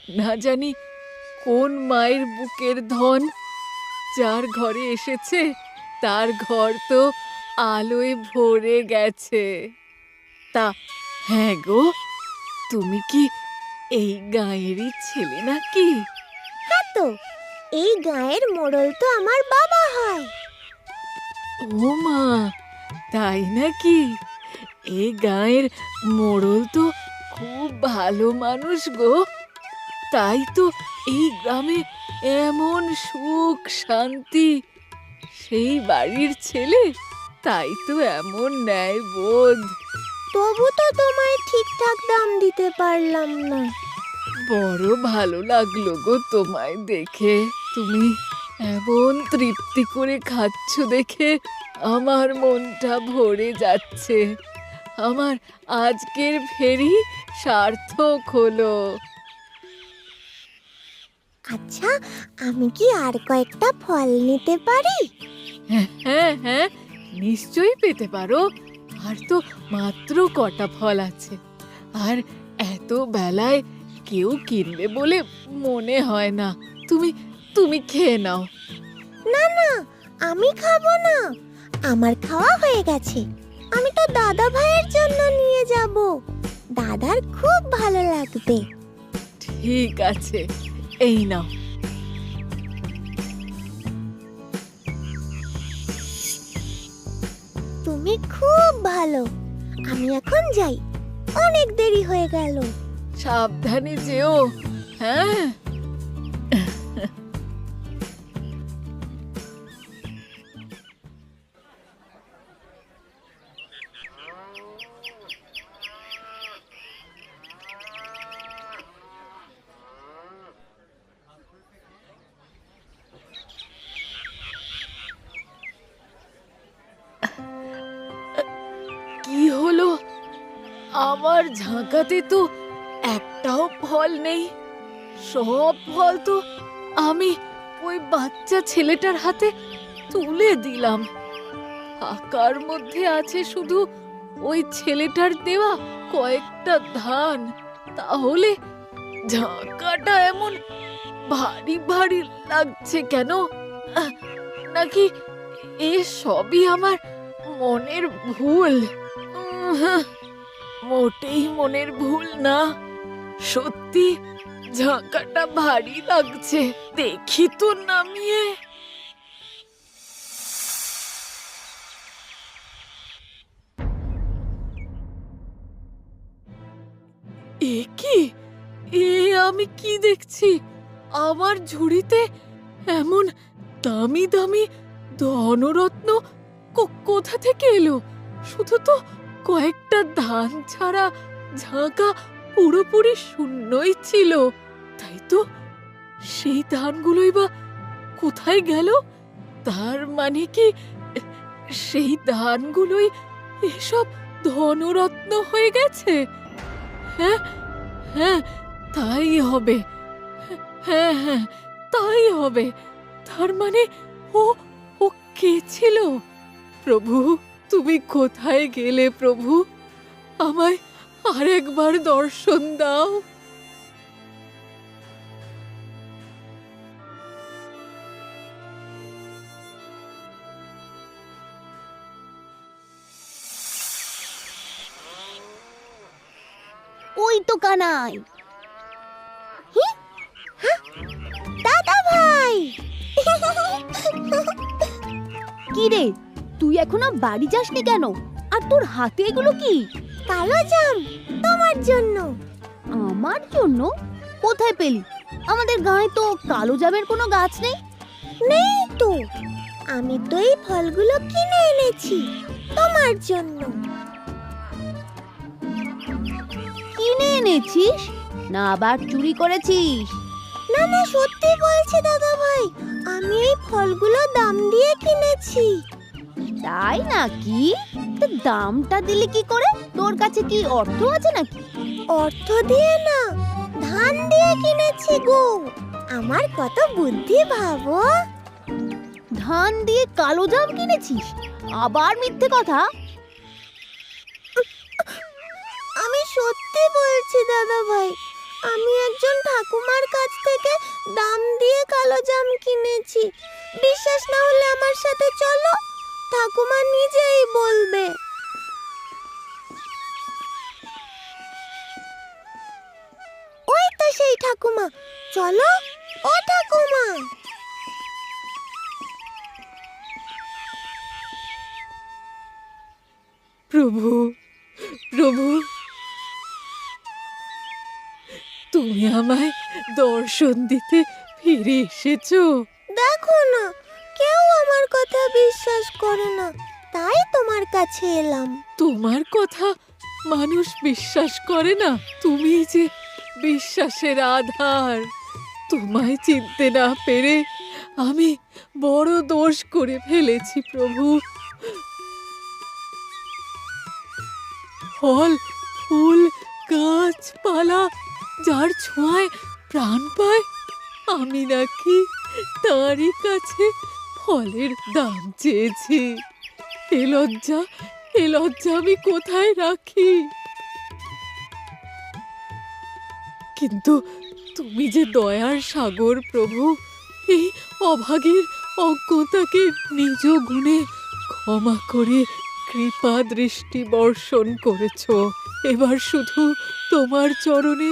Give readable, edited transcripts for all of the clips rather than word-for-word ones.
না জানি কোন মায়ের বুকের ধন, যার ঘরে এসেছে তার ঘর তো আলোয় ভরে গেছে। তা হ্যাঁ গো, তুমি কি এই গাঁয়েরই ছেলে নাকি? হ্যাঁ তো, এই গাঁয়ের মোড়ল তো আমার বাবা হয়। ও মা, তাই নাকি? এই গাঁয়ের মোড়ল তো খুব ভালো মানুষ গো। তাই তো এই গ্রামে এমন সুখ শান্তি। সেই বাড়ির ছেলে, তাই তো এমন ন্যায়বোধ। তবু তো তোমায় ঠিকঠাক দাম দিতে পারলাম না। বড় ভালো লাগলো গো তোমায় দেখে। তুমি এমন তৃপ্তি করে খাচ্ছ দেখে আমার মনটা ভরে যাচ্ছে। আমার আজকের ফেরি সার্থক হলো। আচ্ছা, আমি কি আর কয়েকটা ফল নিতে পারি? হ্যাঁ হ্যাঁ হ্যাঁ, নিশ্চয়ই পেতে পারো। আর তো মাত্র কটা ফল আছে, আর এত বেলায় কেউ কিনবে বলে মনে হয় না। তুমি তুমি খেয়ে নাও। না না, আমি খাবো না। আমার খাওয়া হয়ে গেছে। আমি তো দাদা ভাইয়ের জন্য নিয়ে যাব। দাদার খুব ভালো লাগবে। ঠিক আছে, এই নাও। তুমি খুব ভালো। আমি এখন যাই, অনেক দেরি হয়ে গেল। সাবধানে যেও। হ্যাঁ, কি হলো? আমার ঝাঁকাতে তো একটাও ফল নেই। সব ফল তো আমি ওই বাচ্চা ছেলেটার হাতে তুলে দিলাম। ফাঁকার মধ্যে আছে শুধু ওই ছেলেটার দেওয়া কয়েকটা ধান। তাহলে ঝাঁকাটা এমন ভারী ভারী লাগছে কেন? আহ, নাকি এ সবই আমার মনের ভুল? উহ, মোটেই মনের ভুল না, সত্যি ঝাঁকাটা ভারী লাগছে। দেখি তো নামিয়ে। এ কি? এ আমি কি দেখছি? আমার ঝুড়িতে এমন দামি দামি ধনরত্ন কোথা থেকে এলো? শুধু তো কয়েকটা ধান ছাড়া ঝাঁকা পুরোপুরি শূন্যই ছিল। তাই তো, সেই ধানগুলোই বা কোথায় গেল? তার মানে কি সেই ধানগুলোই এসব ধনরত্ন হয়ে গেছে? হ্যাঁ হ্যাঁ, তাই হবে। হ্যাঁ হ্যাঁ, তাই হবে। তার মানে ও ও কে ছিল? প্রভু, তুমি কোথায় গেলে প্রভু? আমায় আরেকবার দর্শন দাও। ওই তো কানাই। দাদা ভাই! কি রে, তুই এখনো বাড়ি যাসনি কেন? আর তোর হাতে এগুলো কি? কালো জাম, তোমার জন্য। আমার জন্য? কোথায় পেলি? আমাদের গায়ে তো কালো জামের কোনো গাছ নেই। নেই তো, আমি তো এই ফলগুলো কিনে এনেছি তোমার জন্য। কিনে এনেছিস না আবার চুরি করেছিস? না না, সত্যি বলছি দাদা ভাই, আমি এই ফলগুলো দাম দিয়ে কিনেছি। তাই নাকি? তো দামটা দিলি কি করে? তোর কাছে কি অর্থ আছে নাকি? অর্থ দিয়ে না, ধান দিয়ে কিনেছি গো। আমার কত বুদ্ধি ভাবো। ধান দিয়ে কালো জাম কিনেছিস? আবার মিথ্যে কথা। আমি সত্যি বলছি দাদা ভাই, আমি একজন ঠাকুমার কাছ থেকে দাম দিয়ে কালো জাম কিনেছি। বিশ্বাস না হলে আমার সাথে চলো, ঠাকুমা নিজেই বলবে। ওই তো সেই ঠাকুমা, চলো। ও ঠাকুমা, প্রভু, প্রভু, তুমি আমায় দর্শন দিতে ফিরে এসেছো। দেখো না, কেউ আমার কথা বিশ্বাস করে না, তাই তোমার কাছে এলাম। তোমার কথা মানুষ বিশ্বাস করে না? তুমি যে বিশ্বাসের আধার। তোমায় চিনতে না পেরে আমি বড় দোষ করে ফেলেছি প্রভু। ফল, ফুল, গাছপালা যার ছোঁয়ায় প্রাণ পায়, আমি নাকি তারই কাছে ফলের দাম চেয়েছি। এ লজ্জা, এ লজ্জা আমি কোথায় রাখি? কিন্তু তুমি যে দয়ার সাগর প্রভু, এই অভাগীর অজ্ঞতাকে নিজ গুণে ক্ষমা করে কৃপা দৃষ্টি বর্ষণ করেছ। এবার শুধু তোমার চরণে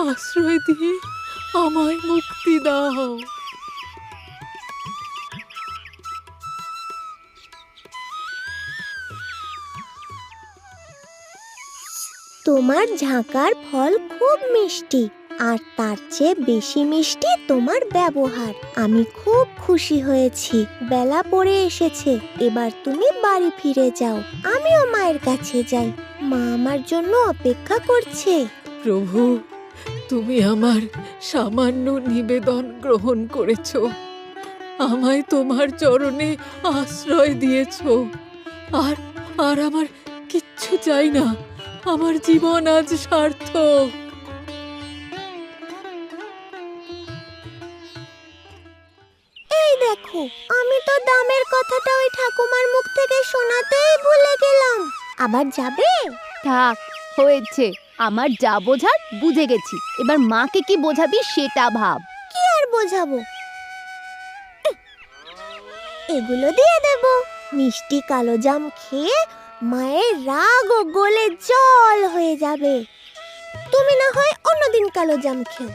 আশ্রয় দিয়ে আমায় মুক্তি দাও। তোমার ঝাঁকার ফল খুব মিষ্টি, আর তার চেয়ে বেশি মিষ্টি তোমার ব্যবহার। আমি খুব খুশি হয়েছি। বেলা পড়ে এসেছে, এবার তুমি বাড়ি ফিরে যাও। আমিও মায়ের কাছে যাই, মা আমার জন্য অপেক্ষা করছে। প্রভু, তুমি আমার সামান্য নিবেদন গ্রহণ করেছ, আমায় তোমার চরণে আশ্রয় দিয়েছ। আর আর আমার কিচ্ছু চাই না। আমার জীবন আজ সার্থক। এই দেখো, আমি তো দামের কথাটা ওই ঠাকুমার মুখ থেকে শোনাতেই ভুলে গেলাম। আবার যাবে? থাক, হয়েছে। আমার যা বোঝার বুঝে গেছি। এবার মাকে কি বোঝাবি সেটা ভাব। কি আর বোঝাবো, এগুলো দিয়ে দেব। মিষ্টি কালো জাম খেয়ে মায়ের রাগ ও গলে জল হয়ে যাবে। তুমি না হয় অন্যদিন কালো জাম খেও।